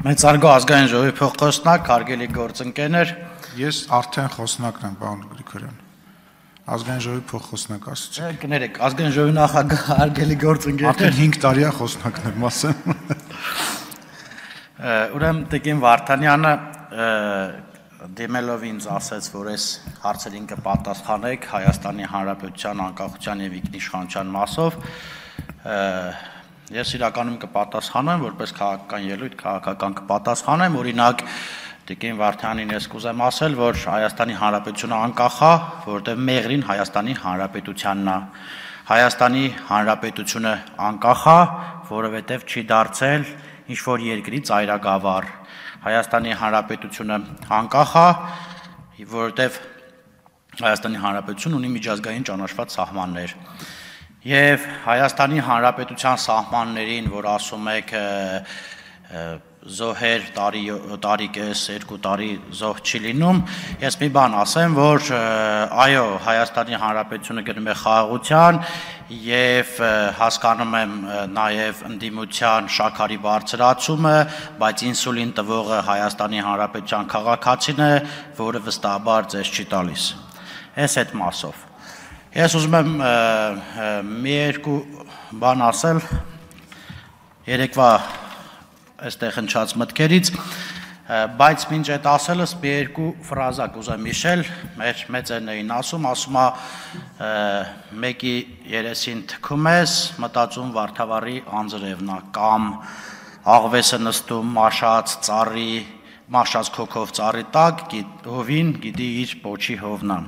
Մեծարգո ազգային ժողովի փոխխոսնակ, հարգելի գործընկերներ, Ես արդեն խոսնակն եմ, պարոն Գրիգորյան։ Ազգային ժողովի փոխխոսնակ ասացիք։ Կներեք, ազգային ժողովի նախագահ, հարգելի գործընկերներ։ Արդեն 5 տարի է խոսնակն եմ ասեմ։ Ուրեմն Տիկին Վարդանյանը դիմելով ինձ ասաց, որ այս հարցերին կպատասխանեք Հայաստանի Հանրապետության անկախության եւ ինքնիշխանության մասով։ Ես իրականում կպատասխանեմ, որպես քաղաքական ելույթ, քաղաքական կպատասխանեմ, օրինակ Տիկին Վարդանյանին ես կուզեմ ասել, որ Հայաստանի Հանրապետությունը անկախ է, որտեղ մեղրին Հայաստանի Հանրապետությանն է։ Հայաստանի Հանրապետությունը անկախ է, որովհետև չի դարձել ինչ-որ երկրի ծայրագավառ։ Հայաստանի Հանրապետությունը անկախ է, որովհետև Հայաստանի Հանրապետությունն ունի միջազգային ճանաչված սահմաններ։ Եվ Հայաստանի Հանրապետության սահմաններին, որ ասում եք զոհեր տարի կես, 2 տարի զոհ չի լինում, ես մի բան ասեմ, որ այո, Հայաստանի Հանրապետությունը գնում է խաղաղության եւ հասկանում եմ նաեւ ընդդիմության շաքարի բարձրացումը, բայց ինսուլին տվողը Հայաստանի Հանրապետության քաղաքացին է, որը վստահաբար ձեզ չի տալիս։ Այս այդ մասով։ Ես ուզում եմ մի երկու բան ասել երեկվա այստեղ հնչած մտքերից, բայց մինչ այդ ասելս մի երկու ֆրազա կուզեմ հիշել, մեր մեծերն էին ասում է մեկի երեսին թքում ես, մտածում Վարդավառի անձրևն է, կամ աղվեսը նստում մաշած ծառի, մաշած քոքով ծառի տակ, հովին գիտի իր պոչի հովնա,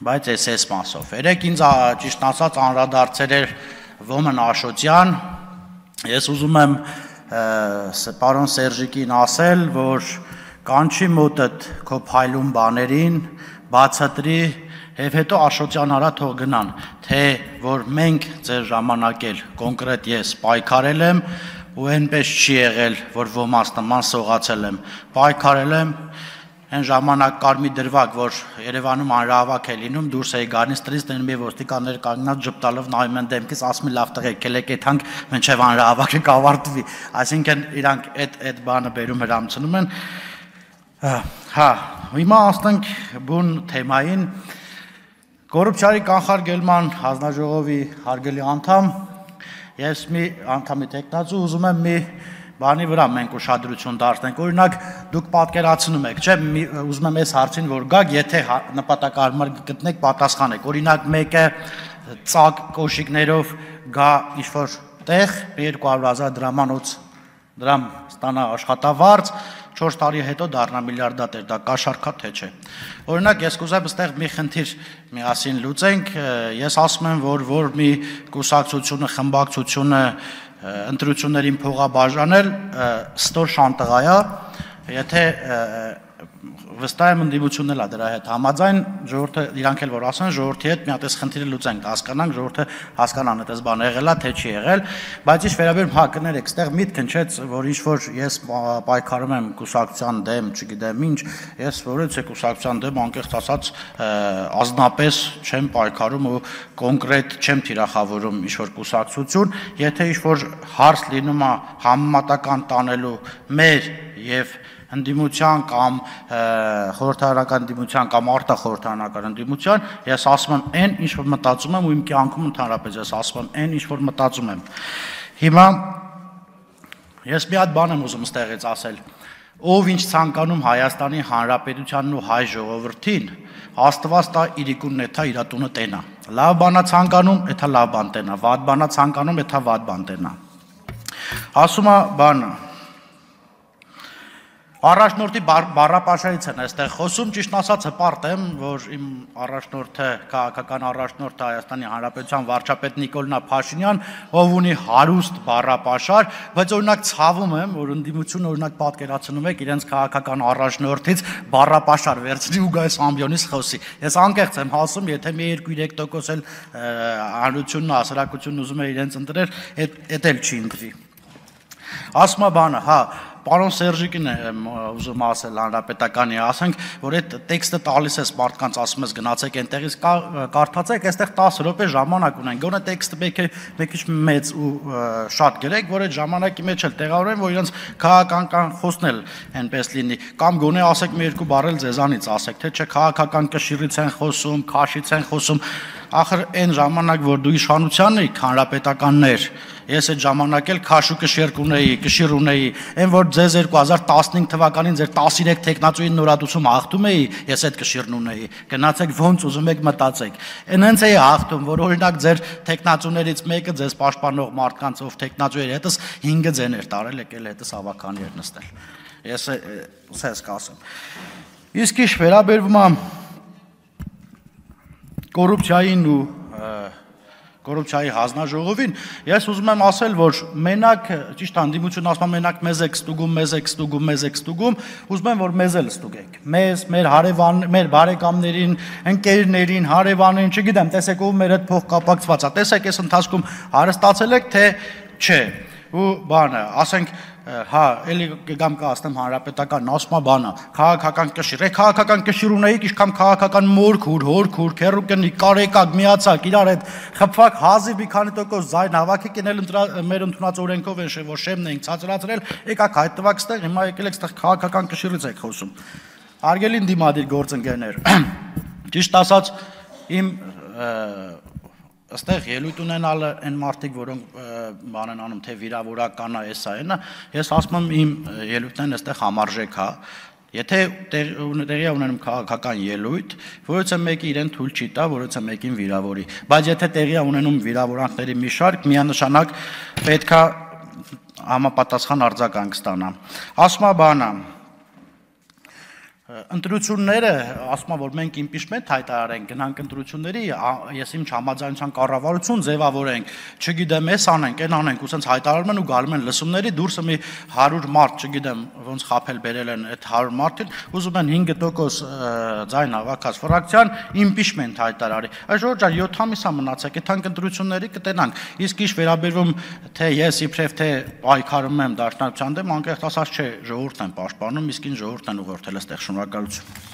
բայց այս մասով։ Երեք ինձ ճիշտ ասած անդրադարձել էր Ոմն Աշոտյան, ես ուզում եմ պարոն Սերժիկին ասել, որ կանչի մոտդ քո փայլուն բաներին, բացատրի եւ հետո Աշոտյան արա թող գնան, թե որ մենք ձեր ժամանակել կոնկրետ ես պայքարել եմ ու այնպես չի եղել, որ ոմաս նման սողացել եմ, պայքարել եմ, այն ժամանակ կար մի դրվագ, որ Երևանում հանրահավաք է լինում, դուրս էի գալիս տրից տենում եւ ոստիկաններ կանգնած ժպտալով նայում են դեմքից, ասում են լավ տղեկ, ելեք այդ հանք, մինչեւ հանրահավաքը կավարտվի, այսինքն իրանք այդ բանը բերում հրամցնում են։ Հա, հիմա ասենք բուն թեմային, կոռուպցիայի կանխարգելման հանձնաժողովի հարգելի անդամ, ես մի անդամի տեխնացու ուզում եմ մի բանի վրա մենք ուշադրություն դարձնենք, օրինակ դուք պատկերացնում եք, չէ, ուզում եմ այս հարցին որ գաք, եթե նպատակարար գտնեք պատասխանեք, օրինակ մեկը ծակ կոշիկներով գա ինչ-որ տեղ, 200,000 դրամանոց դրամ ստանա աշխատավարձ, 4 տարի հետո դառնա միլիարդատեր, դա կաշառքա թե չէ։ Օրինակ ես կուզեմ այստեղ մի խնդիր միասին լուծենք, ես ասում եմ, որ մի կուսակցությունը, խմբակցությունը ընտրություններին փողաբաժանել ստոր շանտղա է, եթե վստահ եմ ընդդիմությունն էլ է դրա հետ համաձայն, ժողովուրդը իրանք էլ որ ասեն, ժողովրդի հետ մի հատ այս խնդիրը լուծենք, հասկանանք, ժողովուրդը հասկանան այդ բանը եղել է, թե չի եղել, բայց ինչ վերաբերում հա կներեք, այստեղ միտք հնչեց, որ ինչ որ ես պայքարում եմ կուսակցության դեմ, չգիտեմ ինչ, ես որից է կուսակցության դեմ անկեղծ ասած ազնապես չեմ պայքարում ու կոնկրետ չեմ թիրախավորում ինչ որ կուսակցություն, եթե ինչ որ հարց լինում է համեմատական տանելու մեր եւ ընդդիմության կամ խորհրդարանական ընդդիմության կամ արտախորհրդարանական ընդդիմության, ես ասում եմ այն, ինչ որ մտածում եմ ու իմ կյանքում ընդհանրապես ես ասում եմ այն, ինչ որ մտածում եմ։ Հիմա ես մի հատ բան եմ ուզում ստեղից ասել, ով ինչ ցանկանում Հայաստանի Հանրապետությանն ու հայ ժողովրդին, Աստված տա իրիկունն է թա իր տունը տենա։ Լավ բանա ցանկանում, էթա լավ բան տենա, վատ բանա ցանկանում, էթա վատ բան տենա։ Ասում է բանը Առաջնորդի բառապաշարից են այստեղ խոսում, ճիշտ ասած հպարտ եմ, որ իմ առաջնորդը, քաղաքական առաջնորդը Հայաստանի Հանրապետության վարչապետ Նիկոլնա Փաշինյան, ով ունի հարուստ բառապաշար, բայց օրինակ ցավում եմ, որ ընդդիմությունը օրինակ պատկերացնում եք իրենց քաղաքական առաջնորդից բառապաշար վերցնի ու գայս ամբիոնից խոսի։ Ես անկեղծ եմ ասում, եթե մի 2-3% էլ հանրությունն, հասարակությունն ուզում է իրենց ընտրել, էդ էլ չի ընտրի։ Ասում է բանը, հա, պարոն Սերժիկին եմ ուզում ասել հանրապետականի, ասենք, որ այդ տեքստը տալիս ես մարդկանց, ասում ես գնացեք այնտեղից կարդացեք, այստեղ 10 րոպե ժամանակ ունեն, գոնե տեքստը մի քիչ մեծ ու շատ գրեք, որ այդ ժամանակի մեջ էլ տեղավորեն, որ իրենց քաղաքական խոսքն էլ այնպես լինի, կամ գոնե ասեք մի երկու բառ էլ ձեզանից ասեք, թե չէ քաղաքական կշիռից են խոսում, քաշից են խոսում, ախր այն ժամանակ, որ դու իշխանության էիք, հանրապետականներ, ես այդ ժամանակ էլ քաշու կշիռ ունեի, այն որ ձեզ 2015 թվականին ձեր 13 տեխնացուի նորատուցում հաղթում էի, ես այդ կշիռն ունեի, գնացեք ոնց ուզում եք մտածեք, այնց էի հաղթում, որ օրինակ ձեր տեխնացուներից մեկը ձեզ պաշտպանող մարդկանց ով տեխնացու էր հետս 5 ձեներ տարել եկել հետս ավականի էր նստել, ես սես կասեմ, իսկ ինչ վերաբերվում է կոռուպցիային ու կոռուպցիայի հանձնաժողովին, ես ուզում եմ ասել, որ մենակ, ճիշտ հանդիմություն ասում եմ, մենակ մեզ եք ստուգում, ուզում եմ, որ մեզ էլ ստուգեք, մեզ, մեր հարևան, մեր բարեկամներին, ընկերներին, հարևաններին, չգիտեմ, տեսեք ով մեր հետ փող կապակցված է, տեսեք այս ընթացքում հարստացել եք, թե չէ, ու բանը, ասենք, հա, էլի գամ կասեմ հանրապետական ասում է բանը, քաղաքական կշիռ, քաղաքական կշիռ ունեիք, իշքան քաղաքական մորքուր, հորքուր, քերուկնի, կարեկակ, միացակ, իրար հետ խփվակ հազիվ մի քանի տոկոս ձայն հավաքեք, են մեր ընդունած օրենքով են որ շեմն ենք ցածրացրել, եկաք հայտնվակ ստեղ, հիմա եկել եք ստեղ քաղաքական կշիռից եք խոսում։ Արգելին դիմադիր գործընկերներ, ճիշտ ասած, իմ Այստեղ ելույթ ունենալ այն մարդիկ, որոնք բան են անում, թե վիրավորական է, էսա այնա, ես ասում եմ իմ ելույթներն այստեղ համարժեք է, եթե տեղի ունենում քաղաքական ելույթ, որից է մեկը իրեն թույլ չի տա, որից է մեկին վիրավորի, բայց եթե տեղի ունենում վիրավորանքների մի շարք, միանշանակ պետք է համապատասխան արձագանք ստանա։ Ասում է բանը ընտրությունները, ասում եմ, որ մենք իմպիչմենտ հայտարարենք, գնանք ընտրությունների, ես իմ չհամաձայնության կառավարություն ձևավորենք, չգիտեմ, էս անենք, այն անենք, ու սենց հայտարարում են ու գալում են լսումների, դուրսը մի 100 մարդ, չգիտեմ, ոնց խաբել բերել են այդ 100 մարդին, ուզում են 5% ձայն հավաքած ֆրակցիան իմպիչմենտ հայտարարի։ Այս ժողովուրդ 7 ամիս է մնացեք, այդ ընտրությունների կտենանք։ Իսկ ինչ վերաբերվում թե ես իբրև թե պայքարում եմ դաշնակցության դեմ, անկեղծ ասած չէ, ժողովուրդն են պաշտպանում, իսկ ինչ ժողովուրդն են ուղղորդել այստեղ շնորհակալություն։